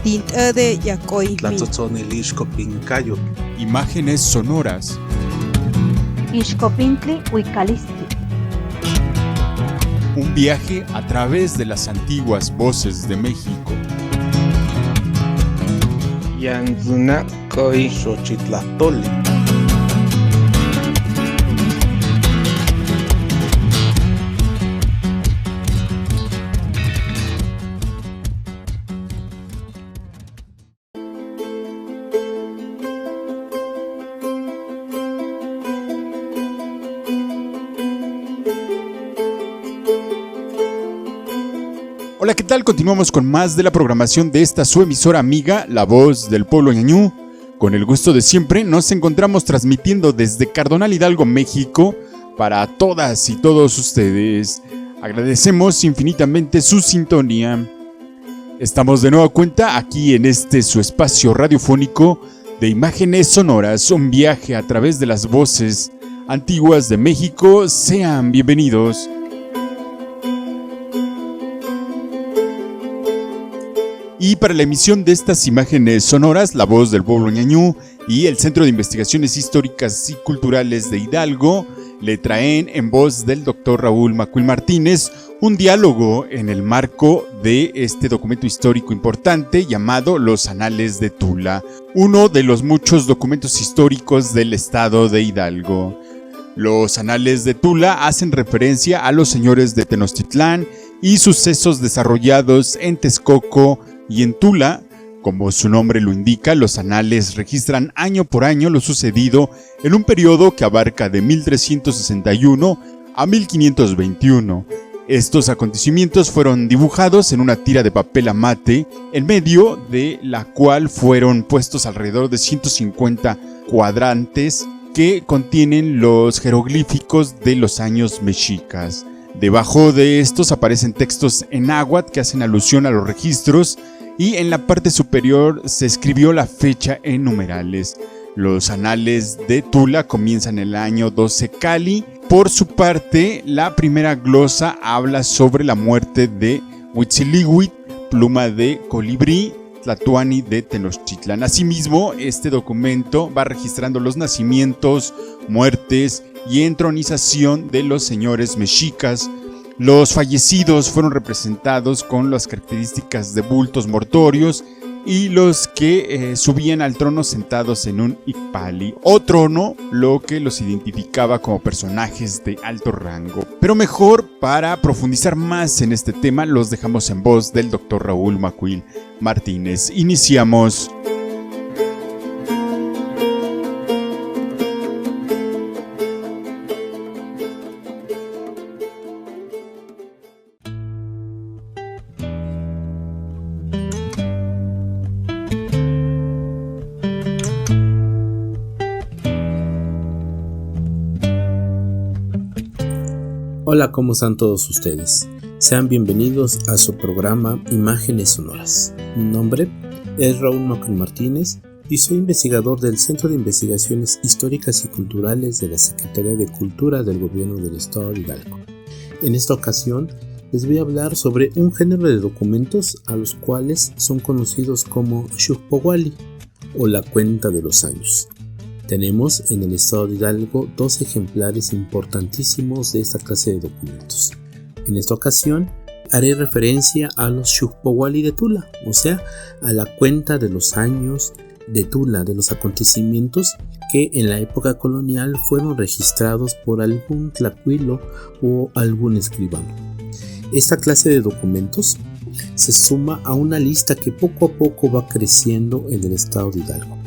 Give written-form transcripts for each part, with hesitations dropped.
Tint'de Yacoy. Tlatzotzonilixco-pincayo. Imágenes sonoras. Ixcopintli Huicalistli. Un viaje a través de las antiguas voces de México. Yanzunacoy Xochitlatoli. Hola, ¿qué tal? Continuamos con más de la programación de esta su emisora amiga, La Voz del Pueblo Ñañú. Con el gusto de siempre, nos encontramos transmitiendo desde Cardonal Hidalgo, México, para todas y todos ustedes. Agradecemos infinitamente su sintonía. Estamos de nueva cuenta aquí en este su espacio radiofónico de imágenes sonoras, un viaje a través de las voces antiguas de México. Sean bienvenidos. Y para la emisión de estas imágenes sonoras, La Voz del Pueblo Ñañú y el Centro de Investigaciones Históricas y Culturales de Hidalgo le traen en voz del Dr. Raúl Macuil Martínez un diálogo en el marco de este documento histórico importante llamado Los Anales de Tula, uno de los muchos documentos históricos del estado de Hidalgo. Los Anales de Tula hacen referencia a los señores de Tenochtitlán y sucesos desarrollados en Texcoco y en Tula. Como su nombre lo indica, los anales registran año por año lo sucedido en un periodo que abarca de 1361 a 1521. Estos acontecimientos fueron dibujados en una tira de papel amate, en medio de la cual fueron puestos alrededor de 150 cuadrantes que contienen los jeroglíficos de los años mexicas. Debajo de estos aparecen textos en náhuatl que hacen alusión a los registros, y en la parte superior se escribió la fecha en numerales. Los Anales de Tula comienzan en el año 12 Cali. Por su parte, la primera glosa habla sobre la muerte de Huitzilihuitl, pluma de colibrí, Tlatoani de Tenochtitlán. Asimismo, este documento va registrando los nacimientos, muertes y entronización de los señores mexicas. Los fallecidos fueron representados con las características de bultos mortuorios y los que subían al trono sentados en un ipali o trono, lo que los identificaba como personajes de alto rango. Pero mejor, para profundizar más en este tema, los dejamos en voz del Dr. Raúl Macuil Martínez. Iniciamos. Hola, ¿cómo están todos ustedes? Sean bienvenidos a su programa Imágenes Sonoras. Mi nombre es Raúl Macuil Martínez y soy investigador del Centro de Investigaciones Históricas y Culturales de la Secretaría de Cultura del Gobierno del Estado de Hidalgo. En esta ocasión les voy a hablar sobre un género de documentos a los cuales son conocidos como Xuxpohuali o la cuenta de los años. Tenemos en el estado de Hidalgo dos ejemplares importantísimos de esta clase de documentos. En esta ocasión haré referencia a los Xuxpohuali de Tula, o sea, a la cuenta de los años de Tula, de los acontecimientos que en la época colonial fueron registrados por algún tlacuilo o algún escribano. Esta clase de documentos se suma a una lista que poco a poco va creciendo en el estado de Hidalgo.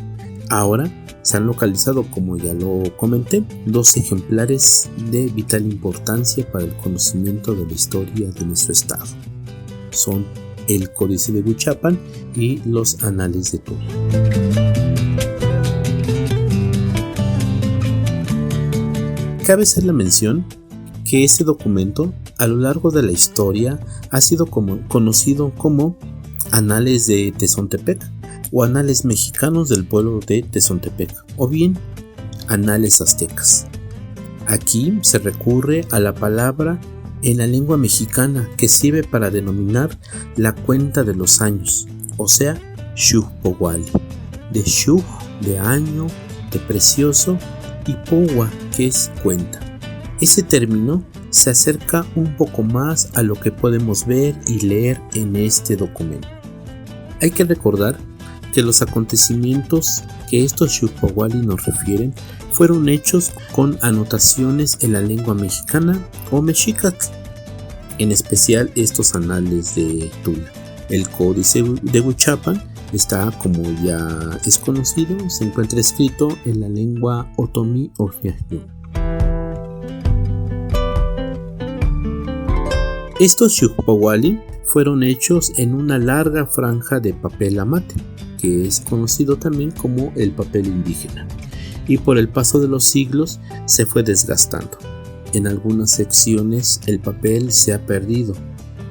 Ahora se han localizado, como ya lo comenté, dos ejemplares de vital importancia para el conocimiento de la historia de nuestro estado. Son el Códice de Huichapan y los Anales de Tula. Cabe hacer la mención que este documento a lo largo de la historia ha sido conocido como Anales de Tezontepec o Anales Mexicanos del pueblo de Tezontepec, o bien Anales Aztecas. Aquí se recurre a la palabra en la lengua mexicana que sirve para denominar la cuenta de los años, o sea, Xuxpohualli, de Xux, de año, de precioso, y Powa, que es cuenta. Ese término se acerca un poco más a lo que podemos ver y leer en este documento. Hay que recordar que los acontecimientos que estos Xuxpohualli nos refieren fueron hechos con anotaciones en la lengua mexicana o mexicatl, en especial estos anales de Tula. El Códice de Huichapan está, como ya es conocido, se encuentra escrito en la lengua otomí o jiaxñú. Estos Xuxpohualli fueron hechos en una larga franja de papel amate, que es conocido también como el papel indígena, y por el paso de los siglos se fue desgastando. En algunas secciones el papel se ha perdido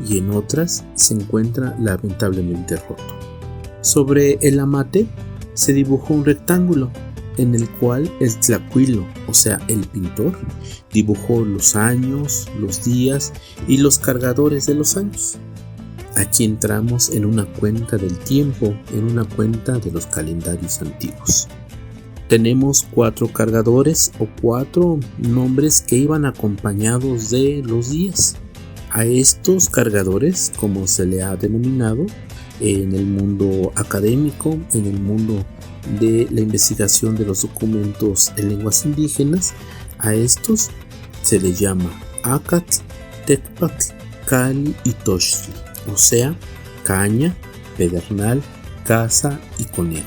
y en otras se encuentra lamentablemente roto. Sobre el amate se dibujó un rectángulo en el cual el tlacuilo, o sea el pintor, dibujó los años, los días y los cargadores de los años. Aquí entramos en una cuenta del tiempo, en una cuenta de los calendarios antiguos. Tenemos 4 cargadores o 4 nombres que iban acompañados de los días. A estos cargadores, como se le ha denominado en el mundo académico, en el mundo de la investigación de los documentos en lenguas indígenas, a estos se les llama Acatl, Tecpatl, Cali y Tochtli, o sea, caña, pedernal, casa y conejo.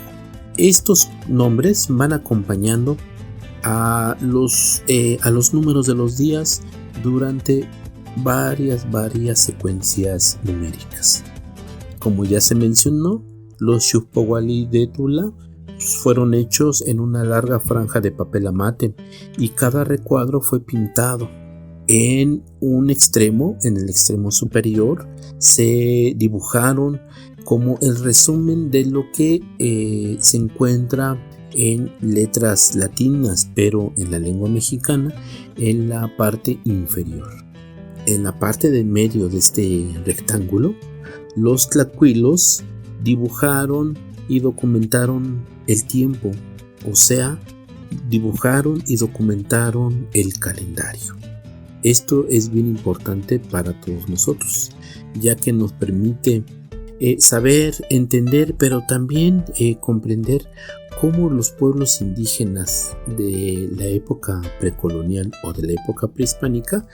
Estos nombres van acompañando a los números de los días durante varias secuencias numéricas. Como ya se mencionó, los Xuxpohualli de Tula fueron hechos en una larga franja de papel amate y cada recuadro fue pintado. En un extremo, en el extremo superior, se dibujaron como el resumen de lo que se encuentra en letras latinas, pero en la lengua mexicana, en la parte inferior. En la parte de medio de este rectángulo, los tlacuilos dibujaron y documentaron el tiempo, o sea, dibujaron y documentaron el calendario. Esto es bien importante para todos nosotros, ya que nos permite saber, entender, pero también comprender cómo los pueblos indígenas de la época precolonial o de la época prehispánica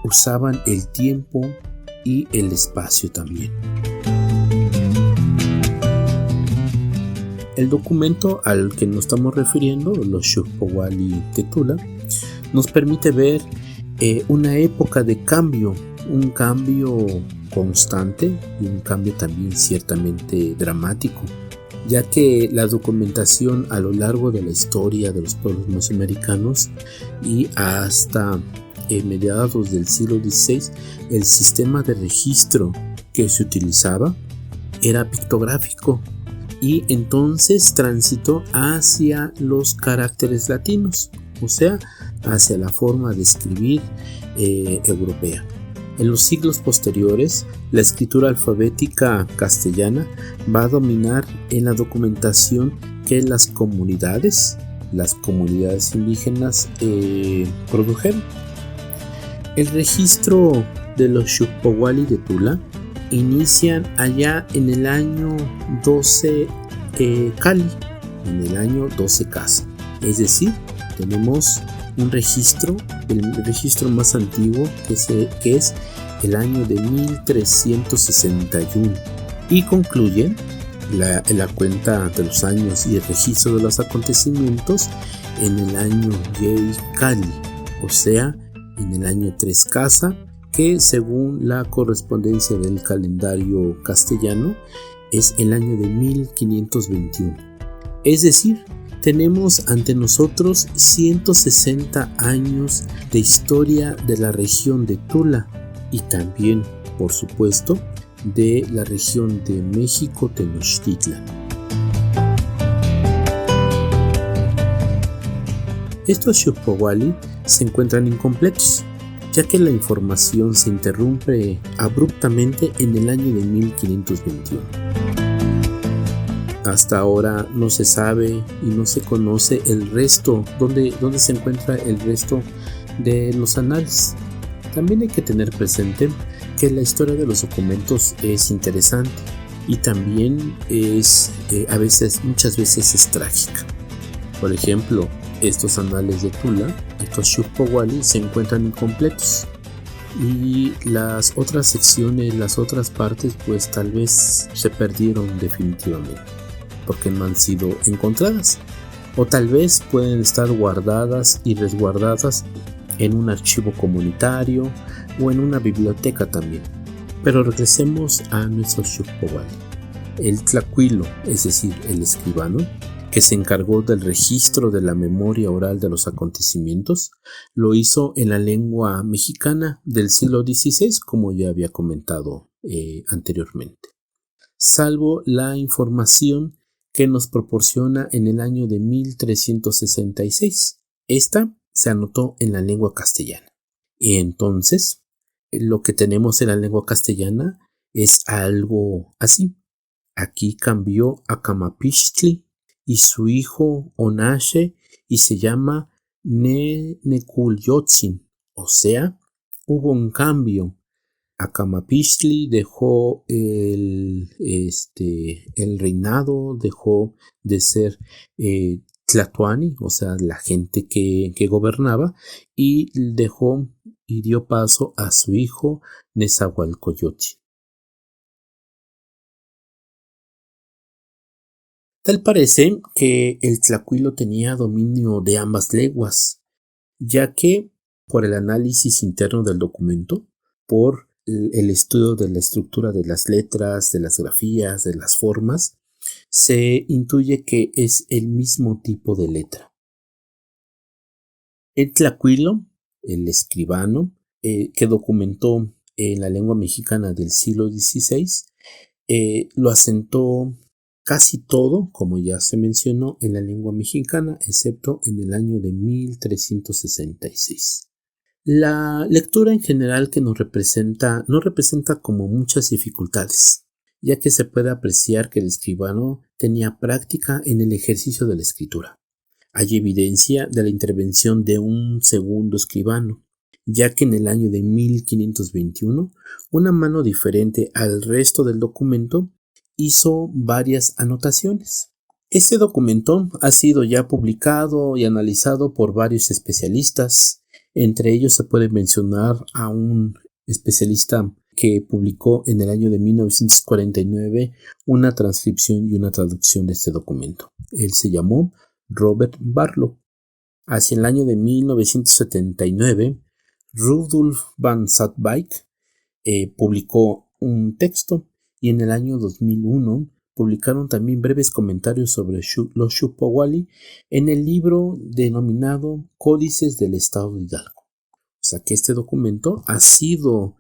usaban el tiempo y el espacio también. El documento al que nos estamos refiriendo, los Xuxpohualli de Tula, nos permite ver una época de cambio, un cambio constante y un cambio también ciertamente dramático, ya que la documentación a lo largo de la historia de los pueblos mesoamericanos y hasta mediados del siglo XVI, el sistema de registro que se utilizaba era pictográfico y entonces transitó hacia los caracteres latinos, o sea, hacia la forma de escribir europea. En los siglos posteriores, la escritura alfabética castellana va a dominar en la documentación que las comunidades indígenas produjeron. El registro de los Xuxpohualli de Tula inician allá en el año 12 Cali, en el año 12 Casa. Es decir, tenemos un registro, el registro más antiguo que es el año de 1361 y concluye la cuenta de los años y el registro de los acontecimientos en el año Yei Cali, o sea, en el año 3 Casa, que según la correspondencia del calendario castellano es el año de 1521. Es decir, tenemos ante nosotros 160 años de historia de la región de Tula y también, por supuesto, de la región de México Tenochtitlan. Estos Xuxpohualli se encuentran incompletos, ya que la información se interrumpe abruptamente en el año de 1521. Hasta ahora no se sabe y no se conoce el resto, dónde se encuentra el resto de los anales. También hay que tener presente que la historia de los documentos es interesante y también es muchas veces es trágica. Por ejemplo, estos anales de Tula, estos Shukpawali, se encuentran incompletos y las otras secciones, las otras partes, pues tal vez se perdieron definitivamente porque no han sido encontradas, o tal vez pueden estar guardadas y resguardadas en un archivo comunitario o en una biblioteca también. Pero regresemos a nuestro Shukpawali. El tlacuilo, es decir, el escribano, que se encargó del registro de la memoria oral de los acontecimientos, lo hizo en la lengua mexicana del siglo XVI, como ya había comentado anteriormente. Salvo la información que nos proporciona en el año de 1366. Esta se anotó en la lengua castellana. Y entonces, lo que tenemos en la lengua castellana es algo así. Aquí cambió a Camapixtli y su hijo Onashe y se llama Neculyotzin. O sea, hubo un cambio. Acamapixtli dejó el reinado, dejó de ser Tlatoani, o sea, la gente que gobernaba, y dio paso a su hijo Nezahualcóyotl. Tal parece que el tlacuilo tenía dominio de ambas lenguas, ya que por el análisis interno del documento, por el estudio de la estructura de las letras, de las grafías, de las formas, se intuye que es el mismo tipo de letra. El tlacuilo, el escribano, que documentó en la lengua mexicana del siglo XVI, lo asentó casi todo, como ya se mencionó, en la lengua mexicana, excepto en el año de 1366. La lectura en general que no representa como muchas dificultades, ya que se puede apreciar que el escribano tenía práctica en el ejercicio de la escritura. Hay evidencia de la intervención de un segundo escribano, ya que en el año de 1521, una mano diferente al resto del documento hizo varias anotaciones. Este documento ha sido ya publicado y analizado por varios especialistas. Entre ellos se puede mencionar a un especialista que publicó en el año de 1949 una transcripción y una traducción de este documento. Él se llamó Robert Barlow. Hacia el año de 1979, Rudolf van Zatbijk publicó un texto y en el año 2001 publicaron también breves comentarios sobre los Shukpawali en el libro denominado Códices del Estado de Hidalgo. O sea que este documento ha sido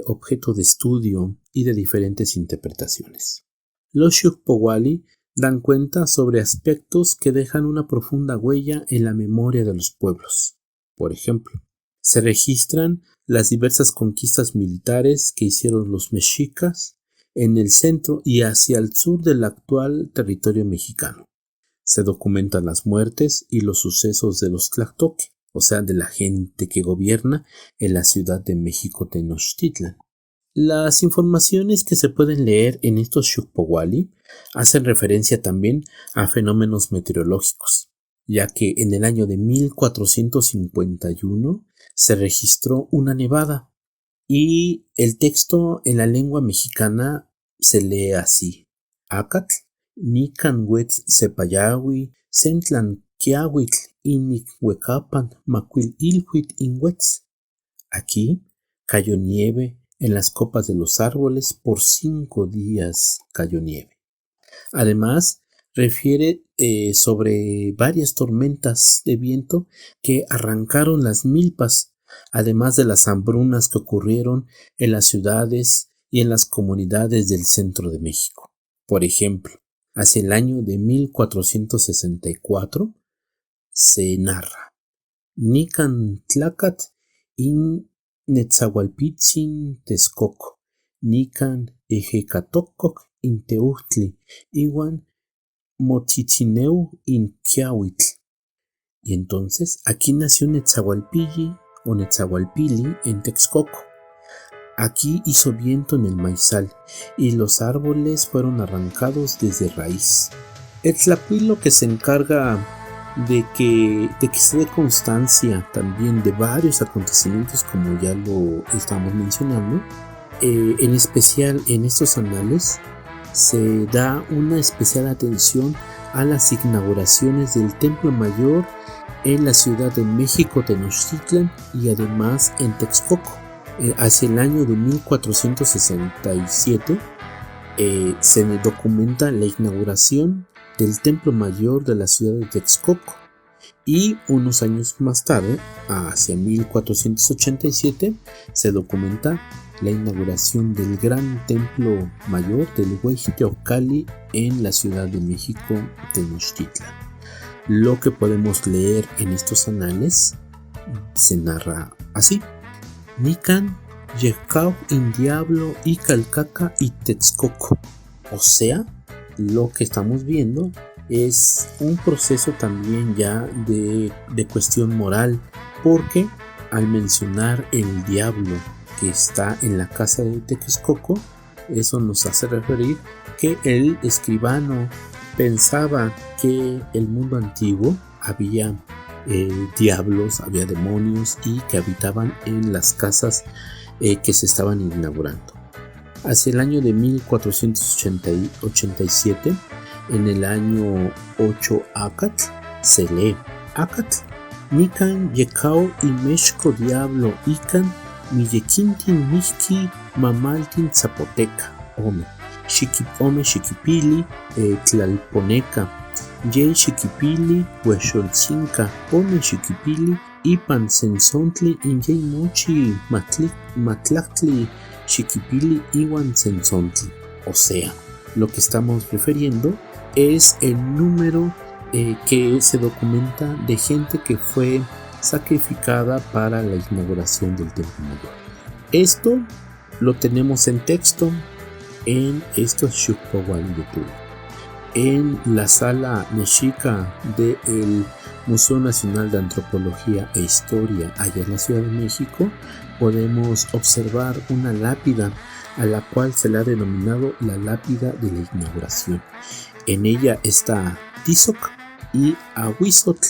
objeto de estudio y de diferentes interpretaciones. Los Shukpawali dan cuenta sobre aspectos que dejan una profunda huella en la memoria de los pueblos. Por ejemplo, se registran las diversas conquistas militares que hicieron los mexicas en el centro y hacia el sur del actual territorio mexicano. Se documentan las muertes y los sucesos de los Tlactoque, o sea, de la gente que gobierna en la Ciudad de México Tenochtitlan. Las informaciones que se pueden leer en estos Shukpawali hacen referencia también a fenómenos meteorológicos, ya que en el año de 1451 se registró una nevada y el texto en la lengua mexicana se lee así: Acatl, Nicanhuetz Sepayahui, Centlan Quiahuitl, Inihuecapan, Macuil Ilhuit Inhuetz. Aquí cayó nieve en las copas de los árboles, por 5 días cayó nieve. Además, refiere sobre varias tormentas de viento que arrancaron las milpas, además de las hambrunas que ocurrieron en las ciudades y en las comunidades del centro de México. Por ejemplo, hacia el año de 1464 se narra: Nican Tlacat in Netzahualpitzin Texcoco, Nican Ejecatococ Teutli, iwan Motzitzineu in Quiahuitl. Y entonces aquí nació Netzahualpilli o Netzahualpili en Texcoco. Aquí hizo viento en el maizal y los árboles fueron arrancados desde raíz. Etzlapuilo, que se encarga de que se dé constancia también de varios acontecimientos, como ya lo estamos mencionando. En especial en estos anales se da una especial atención a las inauguraciones del Templo Mayor en la Ciudad de México, Tenochtitlan, y además en Texcoco. Hacia el año de 1467 se documenta la inauguración del Templo Mayor de la ciudad de Texcoco, y unos años más tarde, hacia 1487, se documenta la inauguración del Gran Templo Mayor del Hueyteocalli en la Ciudad de México, Tenochtitlan. Lo que podemos leer en estos anales se narra así: Nican, Yecau, Indiablo, y Calcaca y Texcoco. O sea, lo que estamos viendo es un proceso también ya de cuestión moral, porque al mencionar el diablo que está en la casa de Texcoco, eso nos hace referir que el escribano pensaba que el mundo antiguo había diablos, había demonios y que habitaban en las casas que se estaban inaugurando. Hacia el año de 1487, en el año 8 Acatl, se lee: Acatl, Nican, Yecau y Mexco Diablo, Ican, Millequintin, Mixqui, Mamaltin, Zapoteca, Ome, Xiquipili, Tlalponeca, Yey Xiquipili, Huexolcinca, Ome Xiquipili, Ipan Sensontli, Inyey Mochi, Matlactli, Xiquipili, Iwan Sensontli. O sea, lo que estamos refiriendo es el número que se documenta de gente que fue sacrificada para la inauguración del Templo Mayor. Esto lo tenemos en texto en estos Xucpohuali de Tula. En la sala mexica del Museo Nacional de Antropología e Historia, allá en la Ciudad de México, podemos observar una lápida a la cual se le ha denominado la lápida de la inauguración. En ella está Tizoc y Ahuizotl.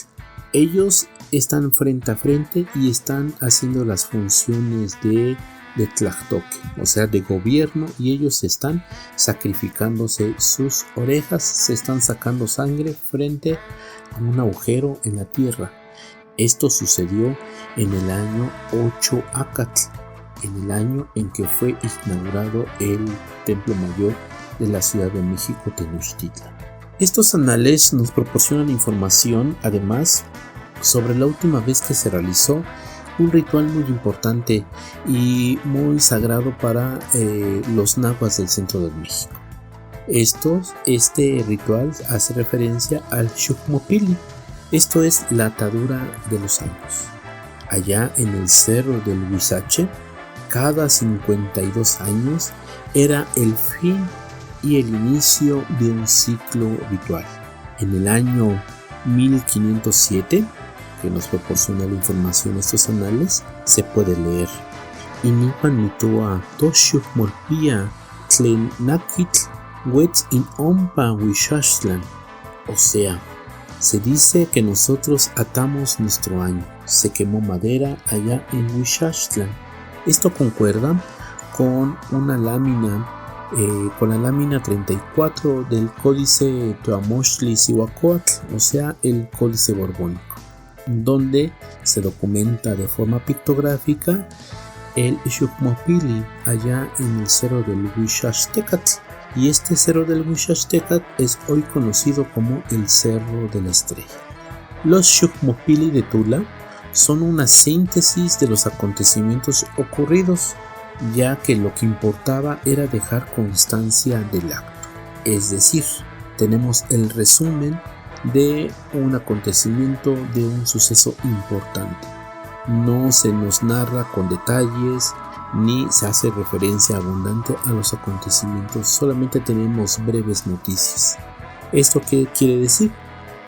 Ellos están frente a frente y están haciendo las funciones de Tlactoque, o sea, de gobierno, y ellos están sacrificándose sus orejas, se están sacando sangre frente a un agujero en la tierra. Esto sucedió en el año 8 Acatl, en el año en que fue inaugurado el Templo Mayor de la Ciudad de México, Tenochtitlan. Estos anales nos proporcionan información, además, sobre la última vez que se realizó un ritual muy importante y muy sagrado para los nahuas del centro de México. Este ritual hace referencia al Xucmopili. Esto es la atadura de los años. Allá en el cerro del Huizache, cada 52 años era el fin y el inicio de un ciclo ritual. En el año 1507, que nos proporciona la información estos anales, se puede leer: Inipan mitoa toshucmolpia tlenakitl wetz in ompa huixaxtlan. O sea, se dice que nosotros atamos nuestro año. Se quemó madera allá en Huixaxtlan. Esto concuerda con una lámina, con la lámina 34 del Códice Teomochtli-Cihuacóatl, o sea, el Códice Borbónico, donde se documenta de forma pictográfica el Xucmopili allá en el cerro del Huixachtecatl. Y este cerro del Huixachtecatl es hoy conocido como el Cerro de la Estrella. Los Xucmopili de Tula son una síntesis de los acontecimientos ocurridos, ya que lo que importaba era dejar constancia del acto. Es decir, tenemos el resumen de un acontecimiento, de un suceso importante. No se nos narra con detalles ni se hace referencia abundante a los acontecimientos, solamente tenemos breves noticias. ¿Esto qué quiere decir?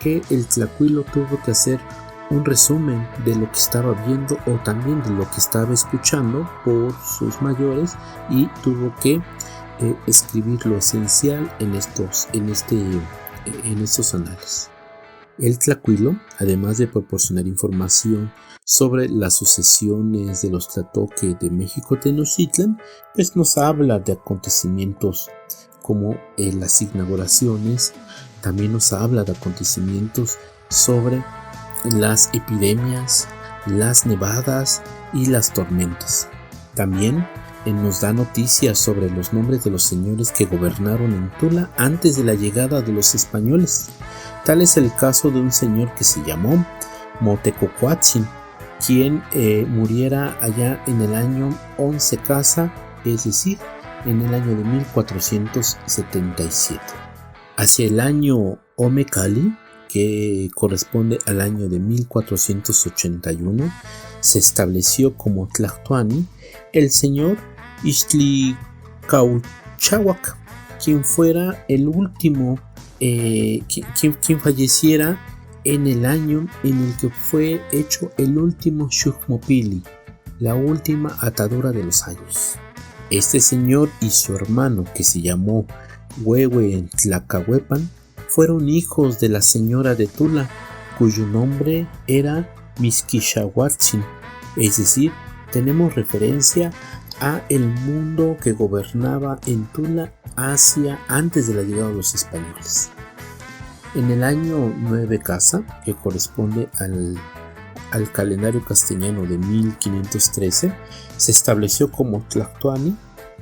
Que el tlacuilo tuvo que hacer un resumen de lo que estaba viendo o también de lo que estaba escuchando por sus mayores y tuvo que escribir lo esencial en estos anales. El tlacuilo, además de proporcionar información sobre las sucesiones de los Tlatoque de México Tenochtitlan, pues nos habla de acontecimientos como las inauguraciones, también nos habla de acontecimientos sobre las epidemias, las nevadas y las tormentas. También nos da noticias sobre los nombres de los señores que gobernaron en Tula antes de la llegada de los españoles. Tal es el caso de un señor que se llamó Motecocoatzin, quien muriera allá en el año 11 Casa, es decir, en el año de 1477. Hacia el año Omecali, que corresponde al año de 1481, se estableció como Tlactuani el señor Ixtlicauchahuac, quien fuera el último, quien falleciera en el año en el que fue hecho el último Xuchmopili, la última atadura de los años. Este señor y su hermano, que se llamó Huehuetlacahuepan, fueron hijos de la señora de Tula, cuyo nombre era Mixquiahuatzin, es decir, tenemos referencia a el mundo que gobernaba en Tula Asia antes de la llegada de los españoles. En el año 9 Casa, que corresponde al calendario castellano de 1513, se estableció como Tlactuani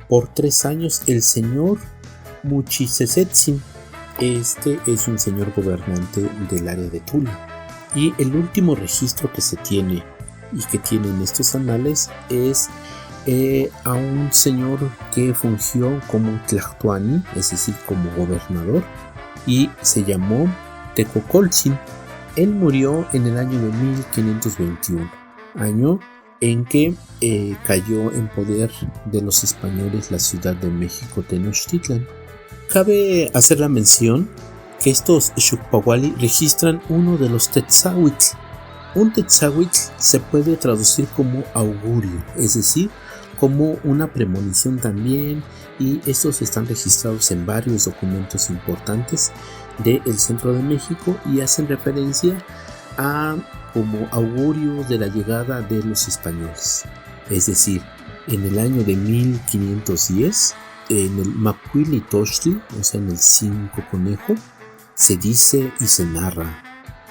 por 3 años el señor Muchisesetzin. Este es un señor gobernante del área de Tula. Y el último registro que se tiene y que tienen estos anales es a un señor que fungió como Tlactuani, es decir, como gobernador, y se llamó Tecocoltzin. Él murió en el año de 1521, año en que cayó en poder de los españoles la ciudad de México Tenochtitlan. Cabe hacer la mención que estos Xucpahuali registran uno de los Tetzahuitl. Un Tetzahuitl se puede traducir como augurio, es decir, como una premonición también, y estos están registrados en varios documentos importantes del centro de México y hacen referencia a como augurios de la llegada de los españoles. Es decir, en el año de 1510, en el Macuilitochtli, o sea en el 5 Conejo, se dice y se narra: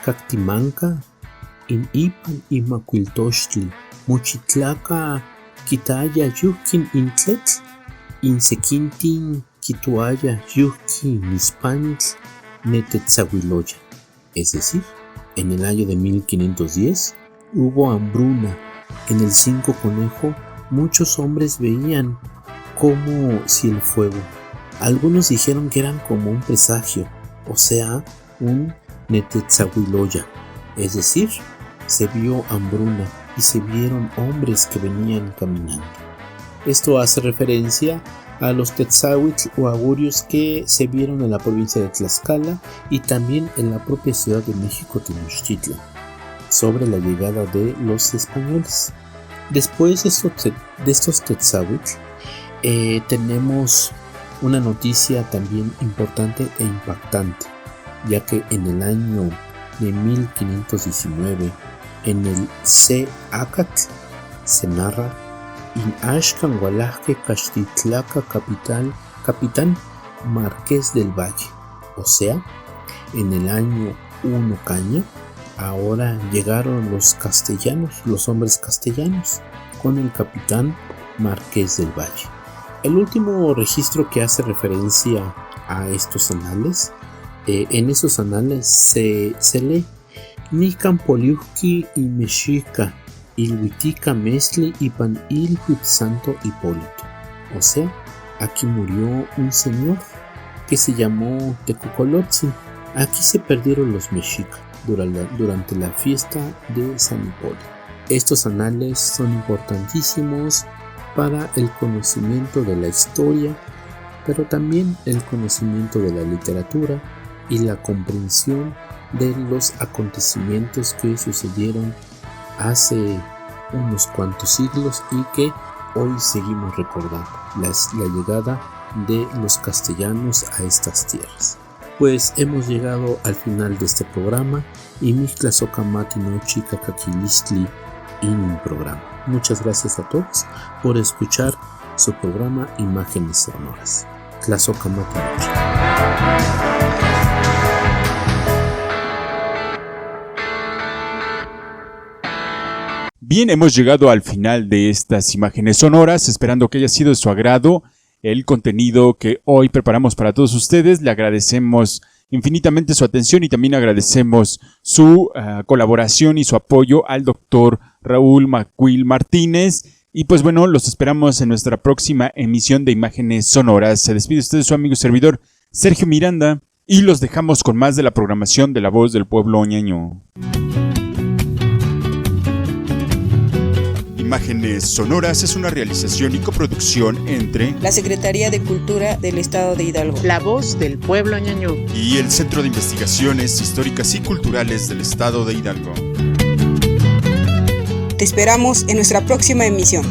Cactimanca in ipan y Macuilitochtli, Muchitlaca Quitaya yukin intletl, insequintin quituaya yuki nispanitl netetzahuiloya. Es decir, en el año de 1510 hubo hambruna. En el 5 Conejo muchos hombres veían como si el fuego. Algunos dijeron que eran como un presagio, o sea, un netetzahuiloya. Es decir, se vio hambruna y se vieron hombres que venían caminando. Esto hace referencia a los Tetzahuitl o augurios que se vieron en la provincia de Tlaxcala y también en la propia ciudad de México Tenochtitlan sobre la llegada de los españoles. Después de estos Tetzahuitl tenemos una noticia también importante e impactante, ya que en el año de 1519 en el C-Acatl se narra: In Ashkan Hualajque Caxtitlaca capitán Marqués del Valle. O sea, en el año 1 Caña, ahora llegaron los castellanos, los hombres castellanos, con el capitán Marqués del Valle. El último registro que hace referencia a estos anales, en esos anales se lee: Nican Poliuhki y Mexica, Ilhuitica Mesli y Pan Ilhuit Santo Hipólito. O sea, aquí murió un señor que se llamó Tecocolotzin. Aquí se perdieron los mexicas durante la fiesta de San Hipólito. Estos anales son importantísimos para el conocimiento de la historia, pero también el conocimiento de la literatura y la comprensión de los acontecimientos que sucedieron hace unos cuantos siglos y que hoy seguimos recordando, la llegada de los castellanos a estas tierras. Pues hemos llegado al final de este programa y Mixtlazokamati no Chicacakilistli en un programa. Muchas gracias a todos por escuchar su programa Imágenes Sonoras. Tlazokamati nochi. Bien, hemos llegado al final de estas imágenes sonoras, esperando que haya sido de su agrado el contenido que hoy preparamos para todos ustedes. Le agradecemos infinitamente su atención y también agradecemos su colaboración y su apoyo al doctor Raúl Macuil Martínez. Y pues bueno, los esperamos en nuestra próxima emisión de Imágenes Sonoras. Se despide usted su amigo y servidor Sergio Miranda y los dejamos con más de la programación de La Voz del Pueblo Ñañú. Imágenes Sonoras es una realización y coproducción entre la Secretaría de Cultura del Estado de Hidalgo, La Voz del Pueblo Ñañú y el Centro de Investigaciones Históricas y Culturales del Estado de Hidalgo. Te esperamos en nuestra próxima emisión.